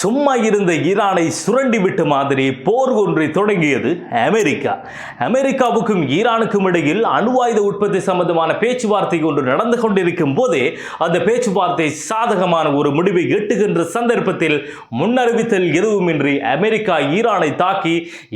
சும்மா இருந்த ஈரானை சுரண்டிவிட்ட மாதிரி போர் ஒன்றை தொடங்கியது அமெரிக்கா. அமெரிக்காவுக்கும் ஈரானுக்கும் இடையில் அணு ஆயுத உற்பத்தி சம்பந்தமான பேச்சுவார்த்தை ஒன்று நடந்து கொண்டிருக்கும் போதே அந்த பேச்சுவார்த்தை சாதகமான ஒரு முடிவை எட்டுகின்ற சந்தர்ப்பத்தில் முன்னறிவித்தல் எதுவுமின்றி அமெரிக்கா ஈரானை தாக்கி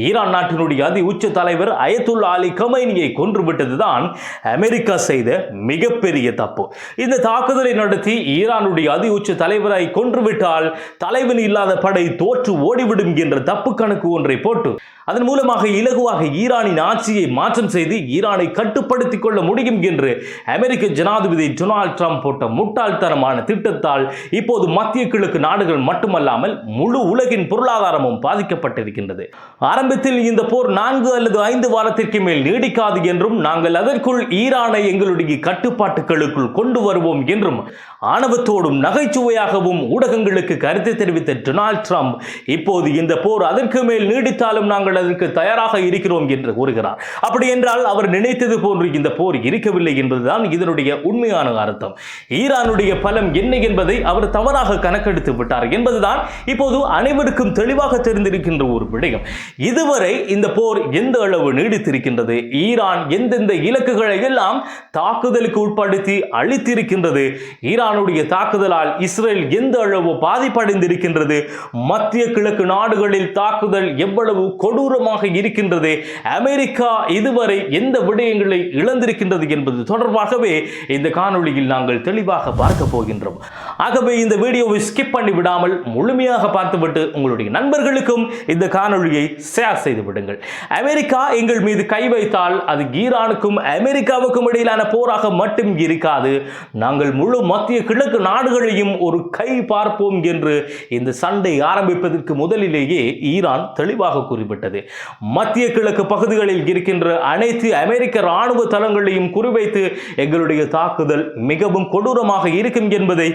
ஈரான் நாட்டினுடைய அதி உச்ச தலைவர் அயத்துல்லா அலி கமைனியை கொன்றுவிட்டதுதான் அமெரிக்கா செய்த மிகப்பெரிய தப்பு. இந்த தாக்குதலை நடத்தி ஈரானுடைய அதி உச்ச தலைவரை கொன்றுவிட்டால் தலைவன் இல்லாத படை தோற்று ஓடிவிடும் என்ற தப்பு கணக்கு ஒன்றை போட்டு அதன் மூலமாக இலகுவாக ஈரானின் ஆட்சியை மாற்றம் செய்து ஈரானை கட்டுப்படுத்திக் கொள்ள முடியும் என்று அமெரிக்க ஜனாதிபதி டொனால்ட் ட்ரம்ப் போட்ட முட்டாள்தனமான திட்டத்தால் இப்போது மத்திய கிழக்கு நாடுகள் மட்டுமல்லாமல் முழு உலகின் பொருளாதாரமும் பாதிக்கப்பட்டிருக்கின்றது. ஆரம்பத்தில் இந்த போர் 4 அல்லது 5 வாரத்திற்கு மேல் நீடிக்காது என்றும் நாங்கள் அதற்குள் ஈரானை எங்களுடைய கட்டுப்பாட்டுகளுக்குள் கொண்டு வருவோம் என்றும் ஆணவத்தோடும் நகைச்சுவையாகவும் ஊடகங்களுக்கு கருத்து தெரிவித்த டொனால்ட் ட்ரம்ப் இப்போது இந்த போர் அதற்கு மேல் நீடித்தாலும் நாங்கள் அதற்கு தயாராக இருக்கிறோம் என்று கூறுகிறார். அப்படி என்றால் அவர் நினைத்தது போன்று இந்த போர் இருக்கவில்லை என்பதுதான் இதனுடைய உண்மையான அர்த்தம். ஈரானுடைய பலம் என்ன என்பதை அவர் தவறாக கணக்கெடுத்து விட்டார் என்பதுதான் இப்போது அனைவருக்கும் தெளிவாக தெரிந்திருக்கின்ற ஒரு விடயம். இதுவரை இந்த போர் எந்த அளவு நீடித்திருக்கின்றது, ஈரான் எந்தெந்த இலக்குகளை எல்லாம் தாக்குதலுக்கு உட்படுத்தி அளித்திருக்கின்றது, ஈரானுடைய தாக்குதலால் இஸ்ரேல் எந்த அளவு பாதிப்படைந்திருக்கின்றது, மத்திய கிழக்கு நாடுகளில் தாக்குதல் எவ்வளவு கொடூரமாக இருக்கின்றது, அமெரிக்கா இதுவரை எந்த விடயங்களை இழந்திருக்கின்றது என்பது தொடர்பாகவே இந்த காணொளியில் நாங்கள் தெளிவாக பார்க்க போகின்றோம். ஆகவே இந்த வீடியோவை ஸ்கிப் பண்ணி விடாமல் முழுமையாக பார்த்துவிட்டு உங்களுடைய நண்பர்களுக்கும் இந்த காணொளியை ஷேர் செய்து விடுங்கள். அமெரிக்கா எங்கள் மீது கை வைத்தால் அது ஈரானுக்கும் அமெரிக்காவுக்கும் இடையிலான போராக மட்டும் இருக்காது, நாங்கள் முழு மத்திய கிழக்கு நாடுகளையும் ஒரு கை பார்ப்போம் என்று இந்த சண்டை ஆரம்பிப்பதற்கு முதலிலேயே ஈரான் தெளிவாக குறிப்பிட்டது. மத்திய கிழக்கு பகுதிகளில் இருக்கின்ற அனைத்து அமெரிக்க ராணுவ தளங்களையும் குறிவைத்து எங்களுடைய தாக்குதல் மிகவும் கொடூரமாக இருக்கும் என்பதை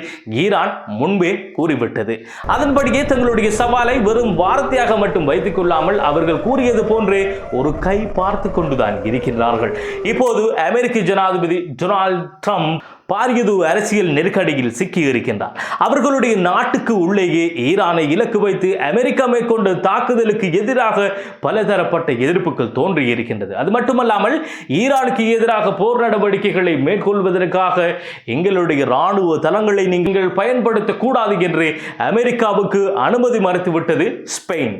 ஈரான் முன்பே கூறிவிட்டது. அதன்படியே தங்களுடைய சவாலை வெறும் வார்த்தையாக மட்டும் வைத்துக் கொள்ளாமல் அவர்கள் கூறியது போன்றே ஒரு கை பார்த்து கொண்டுதான் இருக்கின்றார்கள். இப்போது அமெரிக்க ஜனாதிபதி டொனால்ட் ட்ரம்ப் பாரியது அரசியல் நெருக்கடியில் சிக்கி இருக்கின்றார். அவர்களுடைய நாட்டுக்கு உள்ளேயே ஈரானை இலக்கு வைத்து அமெரிக்கா மேற்கொண்ட தாக்குதலுக்கு எதிராக பலதரப்பட்ட எதிர்ப்புகள் தோன்றி இருக்கின்றது. அது மட்டுமல்லாமல் ஈரானுக்கு எதிராக போர் நடவடிக்கைகளை மேற்கொள்வதற்காக எங்களுடைய ராணுவ தளங்களை நீங்கள் பயன்படுத்தக்கூடாது என்று அமெரிக்காவுக்கு அனுமதி மறுத்துவிட்டது ஸ்பெயின்.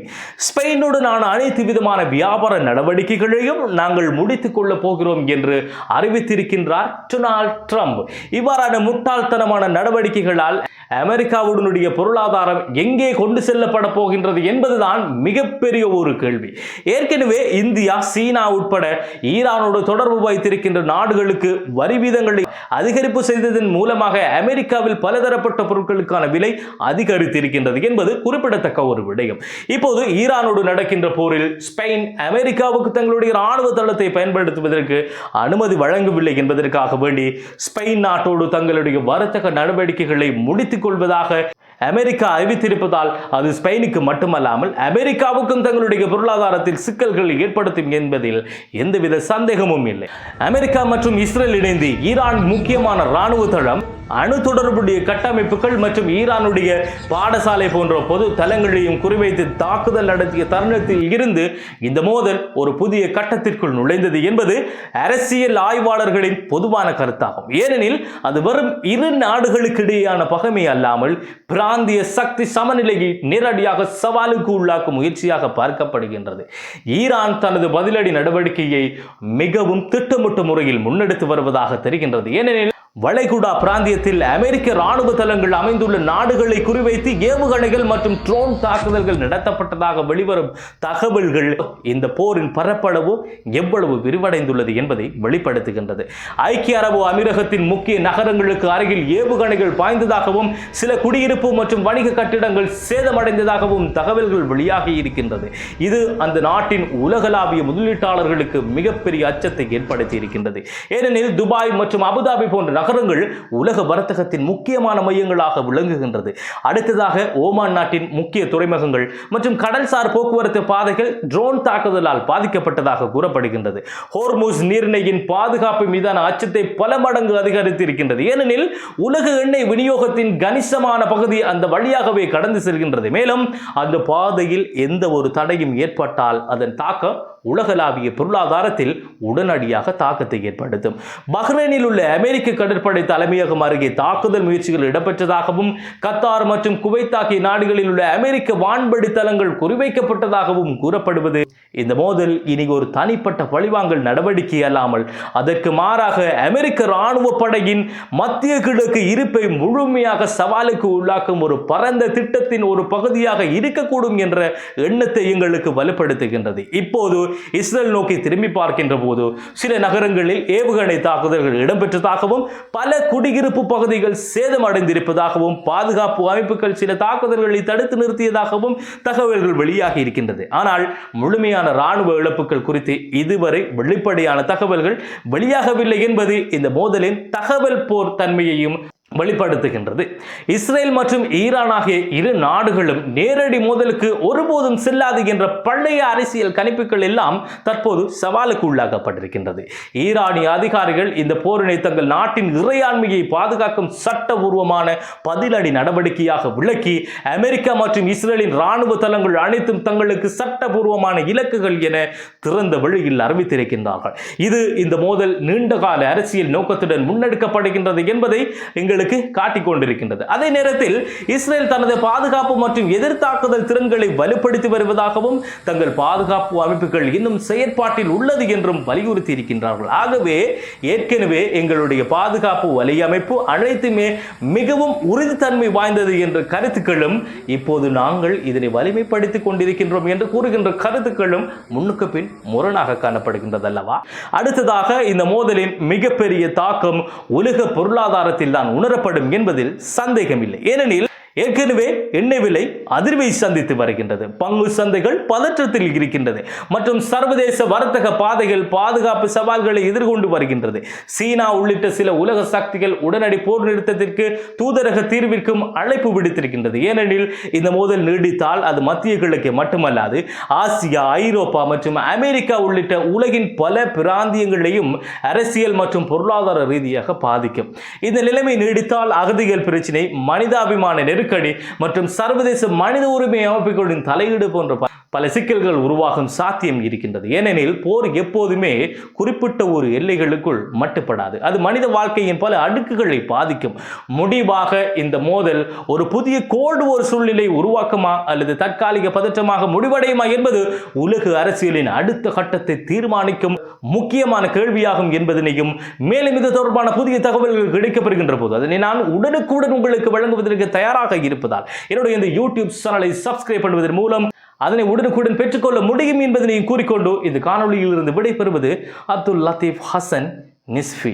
ஸ்பெயினுடனான அனைத்து விதமான வியாபார நடவடிக்கைகளையும் நாங்கள் முடித்துக் கொள்ளப் போகிறோம் என்று அறிவித்திருக்கின்றார் டொனால்ட் ட்ரம்ப். இவ்வாறான முட்டாள்தனமான நடவடிக்கைகளால் அமெரிக்காவுடனுடைய பொருளாதாரம் எங்கே கொண்டு செல்லப்பட போகின்றது என்பதுதான் மிகப்பெரிய ஒரு கேள்வி. ஏற்கனவே இந்தியா, சீனா உட்பட ஈரானோடு தொடர்பு வைத்திருக்கின்ற நாடுகளுக்கு வரி வீதங்களை அதிகரிப்பு செய்ததன் மூலமாக அமெரிக்காவில் பலதரப்பட்ட பொருட்களுக்கான விலை அதிகரித்திருக்கின்றது என்பது குறிப்பிடத்தக்க ஒரு விடயம். இப்போது ஈரானோடு நடக்கின்ற போரில் ஸ்பெயின் அமெரிக்காவுக்கு தங்களுடைய ராணுவ தளத்தை பயன்படுத்துவதற்கு அனுமதி வழங்கவில்லை என்பதற்காக வேண்டி ஸ்பெயின் நாட்டோடு தங்களுடைய வர்த்தக நடவடிக்கைகளை முடித்துக் கொள்வதாக அமெரிக்கா அறிவித்திருப்பதால் அது ஸ்பெயினுக்கு மட்டுமல்லாமல் அமெரிக்காவுக்கும் தங்களுடைய பொருளாதாரத்தில் சிக்கல்கள் ஏற்படுத்தும் என்பதில் எந்தவித சந்தேகமும் இல்லை. அமெரிக்கா மற்றும் இஸ்ரேல் இணைந்து ஈரான் முக்கியமான ராணுவ தளம், அணு தொடர்புடைய கட்டமைப்புகள் மற்றும் ஈரானுடைய பாடசாலை போன்ற பொது தளங்களையும் குறிவைத்து தாக்குதல் நடத்திய தருணத்தில் இருந்து இந்த மோதல் ஒரு புதிய கட்டத்திற்குள் நுழைந்தது என்பது அரசியல் ஆய்வாளர்களின் பொதுவான கருத்தாகும். ஏனெனில் அது வெறும் இரு நாடுகளுக்கு இடையேயான பகைமை அல்லாமல் பிராந்திய சக்தி சமநிலையை நேரடியாக சவாலுக்கு உள்ளாக்கும் முயற்சியாக பார்க்கப்படுகின்றது. ஈரான் தனது பதிலடி நடவடிக்கையை மிகவும் திட்டமிட்ட முறையில் முன்னெடுத்து வருவதாக தெரிகின்றது. ஏனெனில் வளைகுடா பிராந்தியத்தில் அமெரிக்க ராணுவ தளங்கள் அமைந்துள்ள நாடுகளை குறிவைத்து ஏவுகணைகள் மற்றும் ட்ரோன் தாக்குதல்கள் நடத்தப்பட்டதாக வெளிவரும் தகவல்கள் இந்த போரின் பரப்பளவு எவ்வளவு விரிவடைந்துள்ளது என்பதை வெளிப்படுத்துகின்றது. ஐக்கிய அரபு அமீரகத்தின் முக்கிய நகரங்களுக்கு அருகில் ஏவுகணைகள் பாய்ந்ததாகவும் சில குடியிருப்பு மற்றும் வணிக கட்டிடங்கள் சேதமடைந்ததாகவும் தகவல்கள் வெளியாகி இருக்கின்றது. இது அந்த நாட்டின் உலகளாவிய முதலீட்டாளர்களுக்கு மிகப்பெரிய அச்சத்தை ஏற்படுத்தி இருக்கின்றது. ஏனெனில் துபாய் மற்றும் அபுதாபி போன்ற நகரங்கள் உலக வர்த்தகத்தின் முக்கியமான மையங்களாக விளங்குகின்றது. அடுத்ததாக ஓமான் நாட்டின் முக்கிய துறைமுகங்கள் மற்றும் கடல்சார் போக்குவரத்து பாதைகள் ட்ரோன் தாக்குதலால் பாதிக்கப்பட்டதாக கூறப்படுகின்றது. ஹோர்முஸ் நீரிணையின் பாதுகாப்பு மீதான அச்சத்தை பல மடங்கு அதிகரித்திருக்கின்றது. ஏனெனில் உலக எண்ணெய் விநியோகத்தின் கணிசமான பகுதி அந்த வழியாகவே கடந்து செல்கின்றது. மேலும் அந்த பாதையில் எந்த ஒரு தடையும் ஏற்பட்டால் அதன் தாக்கம் உலகளாவிய பொருளாதாரத்தில் உடனடியாக தாக்கத்தை ஏற்படுத்தும். பஹ்ரைனில் உள்ள அமெரிக்க கடற்படை தலைமையகம் அருகே தாக்குதல் முயற்சிகள் இடம்பெற்றதாகவும் கத்தார் மற்றும் குவைத் ஆகிய நாடுகளில் உள்ள அமெரிக்க வான்படி தளங்கள் குறிவைக்கப்பட்டதாகவும் கூறப்படுவது இந்த மோதல் இனி ஒரு தனிப்பட்ட பழிவாங்கல் நடவடிக்கை அல்லாமல் அதற்கு மாறாக அமெரிக்க இராணுவ படையின் மத்திய கிழக்கு இருப்பை முழுமையாக சவாலுக்கு உள்ளாக்கும் ஒரு பரந்த திட்டத்தின் ஒரு பகுதியாக இருக்கக்கூடும் என்ற எண்ணத்தை எங்களுக்கு வலுப்படுத்துகின்றது. இப்போது இஸ்ரேல் நோக்கி திரும்பி பார்க்கின்ற போது சில நகரங்களில் ஏவுகணை தாக்குதல்கள் இடம்பெற்றதாகவும் பல குடியிருப்பு பகுதிகள் சேதமடைந்திருப்பதாகவும் பாதுகாப்பு அமைப்புகள் சில தாக்குதல்களை தடுத்து நிறுத்தியதாகவும் தகவல்கள் வெளியாகி இருக்கின்றது. ஆனால் முழுமையான இராணுவ இழப்புகள் குறித்து இதுவரை வெளிப்படையான தகவல்கள் வெளியாகவில்லை என்பது இந்த மோதலின் தகவல் போர் தன்மையையும் வெளிப்படுத்துகின்றது. இஸ்ரேல் மற்றும் ஈரான் ஆகிய இரு நாடுகளும் நேரடி மோதலுக்கு ஒருபோதும் செல்லாது என்ற பழைய அரசியல் கணிப்புகள் எல்லாம் தற்போது சவாலுக்கு உள்ளாக்கப்பட்டிருக்கின்றது. ஈரானிய அதிகாரிகள் இந்த போரினை தங்கள் நாட்டின் இறையாண்மையை பாதுகாக்கும் சட்டபூர்வமான பதிலடி நடவடிக்கையாக விளக்கி அமெரிக்கா மற்றும் இஸ்ரேலின் இராணுவ தளங்கள் அனைத்தும் தங்களுக்கு சட்டபூர்வமான இலக்குகள் என திறந்த வழியில் அறிவித்திருக்கின்றார்கள். இது இந்த மோதல் நீண்டகால அரசியல் நோக்கத்துடன் முன்னெடுக்கப்படுகின்றது என்பதை எங்களுக்கு காட்டிக் கொண்டிருக்கின்றது. அதே நேரத்தில் இஸ்ரேல் தனது பாதுகாப்பு மற்றும் எதிர்த்தாக்குதல் திறன்களை வலுப்படுத்தி வருவதாகவும் தங்கள் பாதுகாப்பு அமைப்புகள் இன்னும் செயற்பாட்டில் உள்ளது என்றும் வலியுறுத்தி இருக்கின்றார்கள். ஆகவே ஏற்கனவே எங்களுடைய பாதுகாப்பு வலையமைப்பு அனைத்துமே மிகவும் உறுதித்தன்மை வாய்ந்தது என்ற கருத்துக்களும் இப்போது நாங்கள் இதனை வலிமைப்படுத்திக் கொண்டிருக்கின்றோம் என்று கூறுகின்ற கருத்துக்களும் முன்னுக்கு பின் முரணாக காணப்படுகின்றது அல்லவா? அடுத்ததாக இந்த மோதலின் மிகப்பெரிய தாக்கம் உலக பொருளாதாரத்தில் தான் உணரப்படும் என்பதில் சந்தேகமில்லை. ஏனெனில் ஏற்கனவே எண்ணெய் விலை அதிர்வை சந்தித்து வருகின்றது. பங்கு சந்தைகள் பதற்றத்தில் இருக்கின்றது மற்றும் சர்வதேச வர்த்தக பாதைகள் பாதுகாப்பு சவால்களை எதிர்கொண்டு வருகின்றது. சீனா உள்ளிட்ட சில உலக சக்திகள் உடனடி போர் நிறுத்தத்திற்கு தூதரக தீர்விற்கும் அழைப்பு விடுத்திருக்கின்றது. ஏனெனில் இந்த மோதல் நீடித்தால் அது மத்திய கிழக்கு மட்டுமல்லாது ஆசியா, ஐரோப்பா மற்றும் அமெரிக்கா உள்ளிட்ட உலகின் பல பிராந்தியங்களையும் அரசியல் மற்றும் பொருளாதார ரீதியாக பாதிக்கும். இந்த நிலைமை நீடித்தால் அகதிகள் பிரச்சினை, மனிதாபிமான நெருக்கடி மற்றும் சர்வதேச மனித உரிமை அமைப்புகளின் தலையீடு போன்ற பல சிக்கல்கள் உருவாகும் சாத்தியம் இருக்கின்றது. ஏனெனில் போர் எப்போதுமே குறிப்பிட்ட ஒரு எல்லைகளுக்குள் மட்டுப்படாது. அது மனித வாழ்க்கையின் பல அடுக்குகளை பாதிக்கும். முடிவாக இந்த மோதல் ஒரு புதிய கோல்டு வார் சூழ்நிலை உருவாக்குமா அல்லது தற்காலிக பதற்றமாக முடிவடையுமா என்பது உலக அரசியலின் அடுத்த கட்டத்தை தீர்மானிக்கும் முக்கியமான கேள்வியாகும் என்பதனையும் மேலும் இது தொடர்பான புதிய தகவல்கள் கிடைக்கப்படுகின்ற போது அதனை நான் உடனுக்குடன் உங்களுக்கு வழங்குவதற்கு தயாராக இருப்பதால் என்னுடைய இந்த யூடியூப் சேனலை சப்ஸ்கிரைப் பண்ணுவதன் மூலம் அதனை உடனுக்குடன் பெற்றுக்கொள்ள முடியும் என்பதனை கூறிக்கொண்டு இந்த காணொளியில் இருந்து விடைபெறுவது அப்துல் லத்தீப் ஹசன் நிஸ்ஃபி.